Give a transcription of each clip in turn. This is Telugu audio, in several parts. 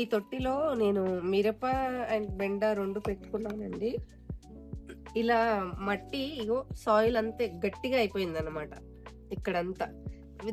ఈ తొట్టిలో నేను మిరప అండ్ బెండ 2 పెట్టుకున్నానండి. ఇలా మట్టి ఇగో సాయిల్ అంతే గట్టిగా అయిపోయిందనమాట ఇక్కడంతా.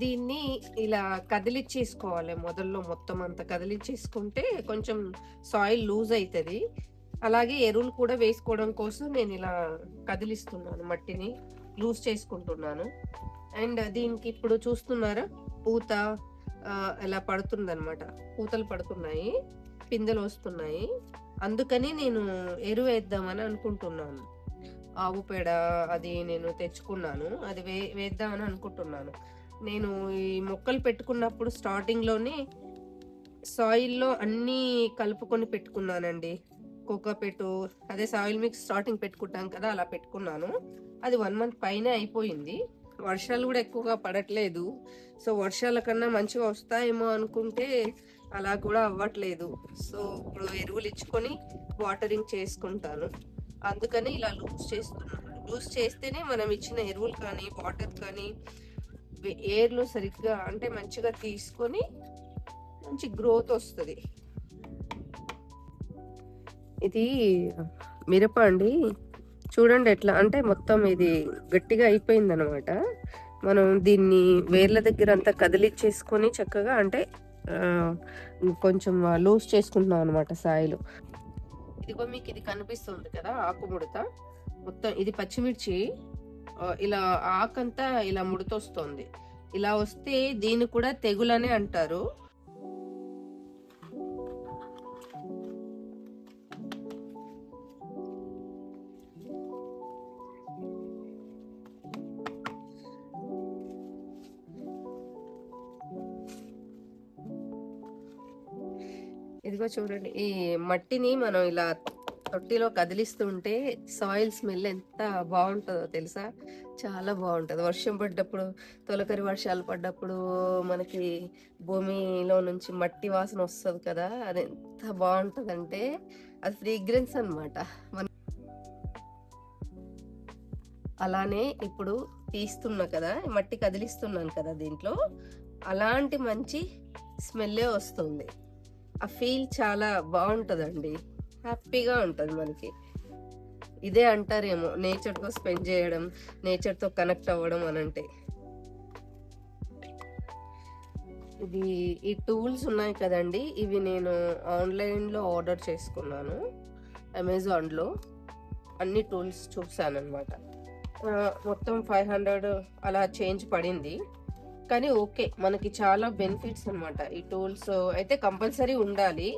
దీన్ని ఇలా కదిలిచ్చేసుకోవాలి. మొదల్లో మొత్తం అంతా కదిలిచ్చేసుకుంటే కొంచెం సాయిల్ లూజ్ అవుతుంది. అలాగే ఎరువులు కూడా వేసుకోవడం కోసం నేను ఇలా కదిలిస్తున్నాను, మట్టిని లూజ్ చేసుకుంటున్నాను. అండ్ దీనికి ఇప్పుడు చూస్తున్నారా పూత ఇలా పడుతుందన్నమాట. పూతలు పడుతున్నాయి, పిందెలు వస్తున్నాయి. అందుకని నేను ఎరువు వేద్దామని అనుకుంటున్నాను. ఆవు పేడ అది నేను తెచ్చుకున్నాను, అది వేద్దామని అనుకుంటున్నాను. నేను ఈ మొక్కలు పెట్టుకున్నప్పుడు స్టార్టింగ్లోనే సాయిల్లో అన్నీ కలుపుకొని పెట్టుకున్నానండి. కోకోపెట్టు అదే సాయిల్ మిక్స్ స్టార్టింగ్ పెట్టుకుంటాం కదా, అలా పెట్టుకున్నాను. అది 1 మంత్ పైనే అయిపోయింది. వర్షాలు కూడా ఎక్కువగా పడట్లేదు. సో వర్షాల కన్నా మంచిగా వస్తాయేమో అనుకుంటే అలా కూడా అవ్వట్లేదు. సో ఇప్పుడు ఎరువులు ఇచ్చుకొని వాటరింగ్ చేసుకుంటాను. అందుకని ఇలా లూజ్ చేస్తున్నాను. లూజ్ చేస్తేనే మనం ఇచ్చిన ఎరువులు కానీ వాటర్ కానీ ఏర్లు సరిగ్గా అంటే మంచిగా తీసుకొని మంచి గ్రోత్ వస్తుంది. ఇది మిరప అండి, చూడండి ఎట్లా అంటే మొత్తం ఇది గట్టిగా అయిపోయింది అనమాట. మనం దీన్ని వేర్ల దగ్గర అంతా కదిలిచ్చేసుకొని చక్కగా అంటే కొంచెం లూజ్ చేసుకుంటున్నాం అనమాట సాయిలు. ఇదిగో మీకు ఇది కనిపిస్తుంది కదా ఆకుముడత, మొత్తం ఇది పచ్చిమిర్చి ఇలా ఆకంతా ఇలా ముడతొస్తుంది. ఇలా వస్తే దీన్ని కూడా తెగులనే అంటారు. ఇదిగో చూడండి, ఈ మట్టిని మనం ఇలా తొట్టిలో కదిలిస్తుంటే సాయిల్ స్మెల్ ఎంత బాగుంటుందో తెలుసా? చాలా బాగుంటుంది. వర్షం పడ్డప్పుడు, తొలకరి వర్షాలు పడ్డప్పుడు మనకి భూమిలో నుంచి మట్టి వాసన వస్తుంది కదా, అది ఎంత బాగుంటుంది అంటే అది ఫ్రీగ్రెన్స్ అనమాట. అలానే ఇప్పుడు తీస్తున్నా కదా, మట్టి కదిలిస్తున్నాను కదా దీంట్లో, అలాంటి మంచి స్మెల్లే వస్తుంది. ఆ ఫీల్ చాలా బాగుంటుందండి, హ్యాపీగా ఉంటుంది మనకి. ఇదే అంటారేమో నేచర్తో స్పెండ్ చేయడం, నేచర్తో కనెక్ట్ అవ్వడం అని అంటే. ఇది ఈ టూల్స్ ఉన్నాయి కదండి, ఇవి నేను ఆన్లైన్లో ఆర్డర్ చేసుకున్నాను. అమెజాన్లో అన్ని టూల్స్ చూసాను అనమాట. మొత్తం 500 అలా చేంజ్ పడింది. కానీ ఓకే, మనకి చాలా బెనిఫిట్స్ అనమాట. ఈ టూల్స్ అయితే కంపల్సరీ ఉండాలి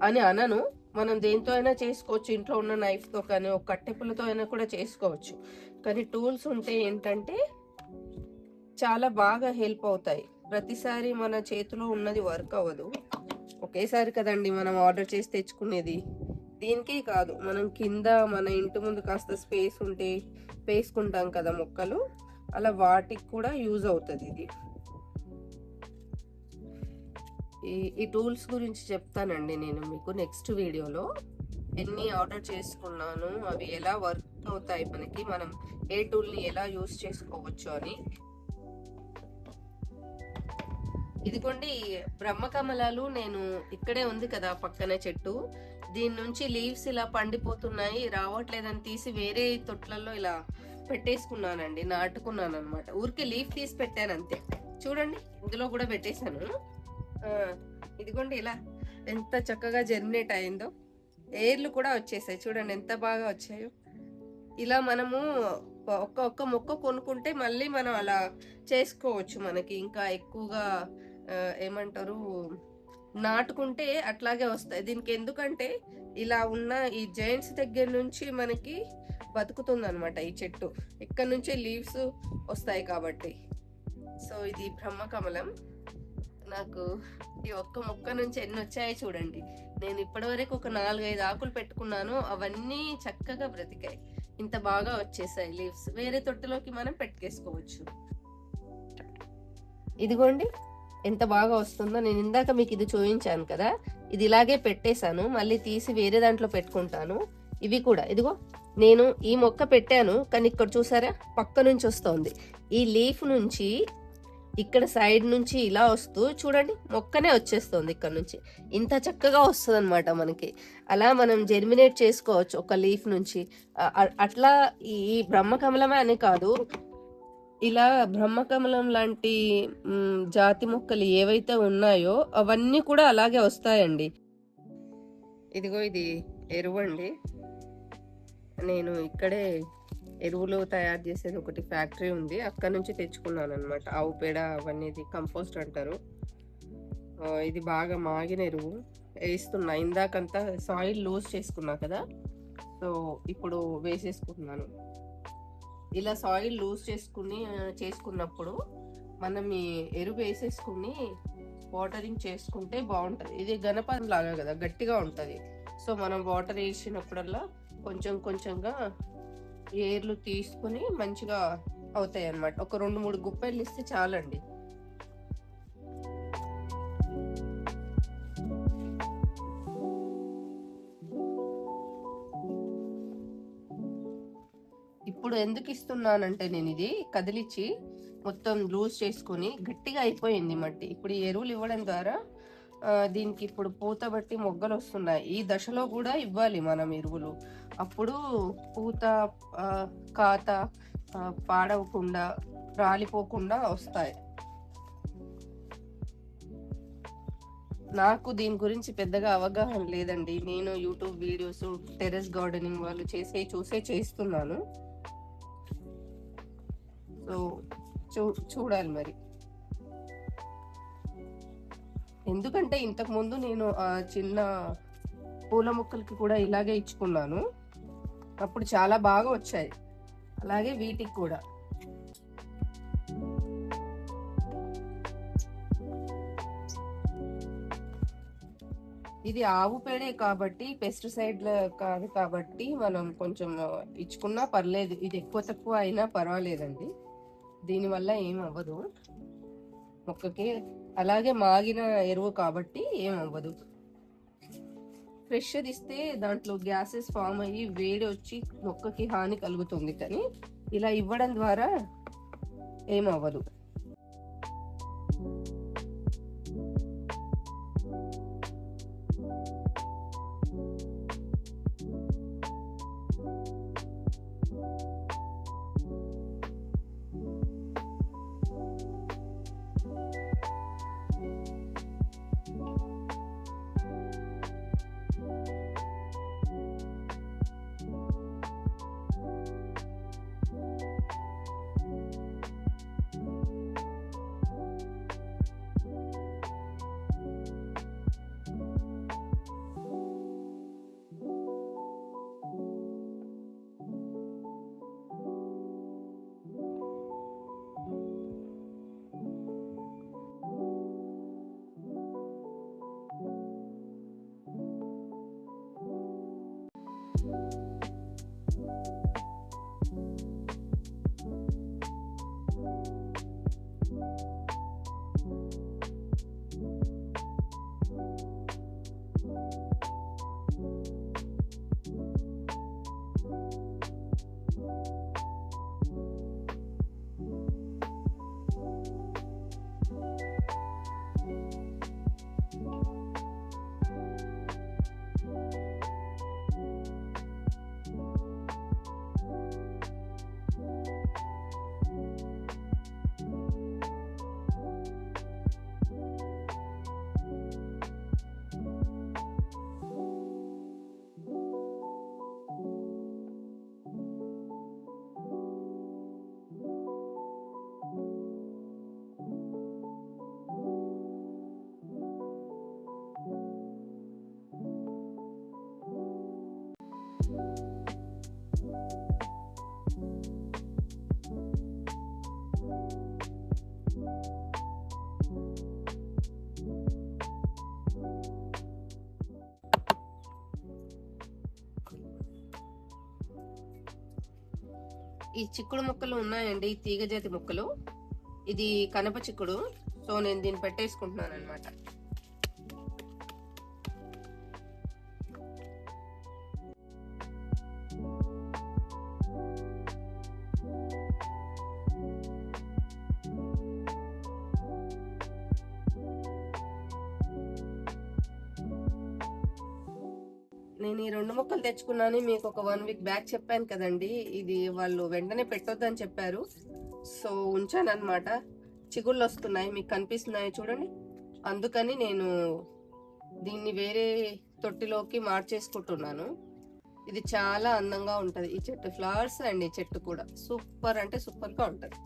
అని అనను, మనం దేంతో అయినా చేసుకోవచ్చు. ఇంట్లో ఉన్న నైఫ్తో కానీ ఒక కట్టెపులతో అయినా కూడా చేసుకోవచ్చు. కానీ టూల్స్ ఉంటే ఏంటంటే చాలా బాగా హెల్ప్ అవుతాయి. ప్రతిసారి మన చేతిలో ఉన్నది వర్క్ అవ్వదు. ఒకేసారి కదండి మనం ఆర్డర్ చేసి తెచ్చుకునేది. దీనికే కాదు, మనం కింద మన ఇంటి ముందు కాస్త స్పేస్ ఉంటే వేసుకుంటాం కదా మొక్కలు, అలా వాటికి కూడా యూజ్ అవుతుంది ఇది. ఈ టూల్స్ గురించి చెప్తానండి నేను మీకు నెక్స్ట్ వీడియోలో. ఎన్ని ఆర్డర్ చేసుకున్నాను, అవి ఎలా వర్క్ అవుతాయి, మనకి మనం ఏ టూల్ని ఎలా యూజ్ చేసుకోవచ్చు అని. ఇదిగోండి బ్రహ్మకమలాలు, నేను ఇక్కడే ఉంది కదా పక్కనే చెట్టు, దీని నుంచి లీవ్స్ ఇలా పండిపోతున్నాయి, రావట్లేదని తీసి వేరే తొట్లలో ఇలా పెట్టేసుకున్నానండి, నాటుకున్నాను అనమాట. ఊరికే లీఫ్ తీసి పెట్టాను అంతే. చూడండి ఇందులో కూడా పెట్టేశాను. ఇదిగోండి ఇలా ఎంత చక్కగా జర్మినేట్ అయిందో, ఏర్లు కూడా వచ్చేసాయి. చూడండి ఎంత బాగా వచ్చాయో. ఇలా మనము ఒక్క మొక్క కొనుక్కుంటే మళ్ళీ మనం అలా చేసుకోవచ్చు. మనకి ఇంకా ఎక్కువగా ఏమంటారు నాటుకుంటే అట్లాగే వస్తాయి. దీనికి ఎందుకంటే ఇలా ఉన్న ఈ జైంట్స్ దగ్గర నుంచి మనకి బతుకుతుంది అనమాట ఈ చెట్టు, ఇక్కడ నుంచే లీవ్స్ వస్తాయి కాబట్టి. సో ఇది బ్రహ్మకమలం. నాకు ఈ ఒక్క మొక్క నుంచి ఎన్ని వచ్చాయో చూడండి. నేను ఇప్పటివరకు ఒక 4-5 ఆకులు పెట్టుకున్నాను, అవన్నీ చక్కగా బ్రతికాయి. ఇంత బాగా వచ్చేసాయి లీవ్స్. వేరే తొట్టులోకి మనం పెట్టుకేసుకోవచ్చు. ఇదిగోండి ఎంత బాగా వస్తుందో. నేను ఇందాక మీకు ఇది చూపించాను కదా, ఇది ఇలాగే పెట్టేశాను, మళ్ళీ తీసి వేరే దాంట్లో పెట్టుకుంటాను. ఇవి కూడా ఇదిగో నేను ఈ మొక్క పెట్టాను, కానీ ఇక్కడ చూసారా పక్క నుంచి వస్తుంది. ఈ లీఫ్ నుంచి ఇక్కడ సైడ్ నుంచి ఇలా వస్తూ చూడండి మొక్కనే వచ్చేస్తుంది ఇక్కడ నుంచి. ఇంత చక్కగా వస్తుంది అనమాట మనకి. అలా మనం జెర్మినేట్ చేసుకోవచ్చు ఒక లీఫ్ నుంచి. అట్లా ఈ బ్రహ్మకమలమే అని కాదు, ఇలా బ్రహ్మకమలం లాంటి జాతి మొక్కలు ఏవైతే ఉన్నాయో అవన్నీ కూడా అలాగే వస్తాయండి. ఇదిగో ఇది ఎరువు అండి. నేను ఇక్కడే ఎరువులు తయారు చేసేది ఒకటి ఫ్యాక్టరీ ఉంది, అక్కడ నుంచి తెచ్చుకున్నాను అనమాట. ఆవు పేడ అవన్నీ కంపోస్ట్ అంటారు. ఇది బాగా మాగిన ఎరువు వేస్తున్నా. ఇందాకంతా సాయిల్ లూజ్ చేసుకున్నా కదా, సో ఇప్పుడు వేసేసుకుంటున్నాను. ఇలా సాయిల్ లూజ్ చేసుకున్నప్పుడు మనం ఈ ఎరువు వేసేసుకుని వాటరింగ్ చేసుకుంటే బాగుంటుంది. ఇది గణపం లాగా కదా, గట్టిగా ఉంటుంది. సో మనం వాటర్ వేసినప్పుడల్లా కొంచెం కొంచెంగా ఏర్లు తీసుకుని మంచిగా అవుతాయి అన్నమాట. ఒక 2-3 గుప్పెళ్ళు ఇస్తే చాలండి. ఇప్పుడు ఎందుకు ఇస్తున్నానంటే, నేను ఇది కదిలిచ్చి మొత్తం లూజ్ చేసుకుని గట్టిగా అయిపోయింది మట్టి. ఇప్పుడు ఈ ఎరువులు ఇవ్వడం ద్వారా దీనికి ఇప్పుడు పూత బట్టి మొగ్గలు వస్తున్నాయి. ఈ దశలో కూడా ఇవ్వాలి మనం ఎరువులు. అప్పుడు పూత కాత పాడవకుండా రాలిపోకుండా వస్తాయి. నాకు దీని గురించి పెద్దగా అవగాహన లేదండి. నేను యూట్యూబ్ వీడియోస్, టెర్రస్ గార్డెనింగ్ వాళ్ళు చూసే చేస్తున్నాను. సో చూడాలి మరి. ఎందుకంటే ఇంతకు ముందు నేను చిన్న పూల మొక్కలకి కూడా ఇలాగే ఇచ్చుకున్నాను. అప్పుడు చాలా బాగా వచ్చాయి. అలాగే వీటికి కూడా. ఇది ఆవు పేడే కాబట్టి పెస్టిసైడ్ కాదు కాబట్టి మనం కొంచెం ఇచ్చుకున్నా పర్లేదు. ఇది ఎక్కువ తక్కువ అయినా పర్వాలేదండి, దీనివల్ల ఏం అవ్వదు మొక్కకి. అలాగే మాగిన ఎరువు కాబట్టి ఏం అవ్వదు. ఫ్రెష్ ఇస్తే దాంట్లో గ్యాసెస్ ఫామ్ అయ్యి వేడి వచ్చి మొక్కకి హాని కలుగుతుంది, కానీ ఇలా ఇవ్వడం ద్వారా ఏమవ్వదు. ఈ చిక్కుడు మొక్కలు ఉన్నాయండి, తీగ జాతి మొక్కలు. ఇది కనప చిక్కుడు. సో నేను దీన్ని పెట్టేసుకుంటున్నాను అనమాట. నేను ఈ 2 మొక్కలు తెచ్చుకున్నాను మీకు ఒక 1 వీక్ బ్యాక్ చెప్పాను కదండి. ఇది వాళ్ళు వెంటనే పెట్టొద్దని చెప్పారు. సో ఉంచాను అనమాట. చిగుళ్ళు వస్తున్నాయి, మీకు కనిపిస్తున్నాయి చూడండి. అందుకని నేను దీన్ని వేరే తొట్టిలోకి మార్చేసుకుంటున్నాను. ఇది చాలా అందంగా ఉంటది ఈ చెట్టు. ఫ్లవర్స్ అండ్ ఈ చెట్టు కూడా సూపర్ అంటే సూపర్ గా ఉంటది.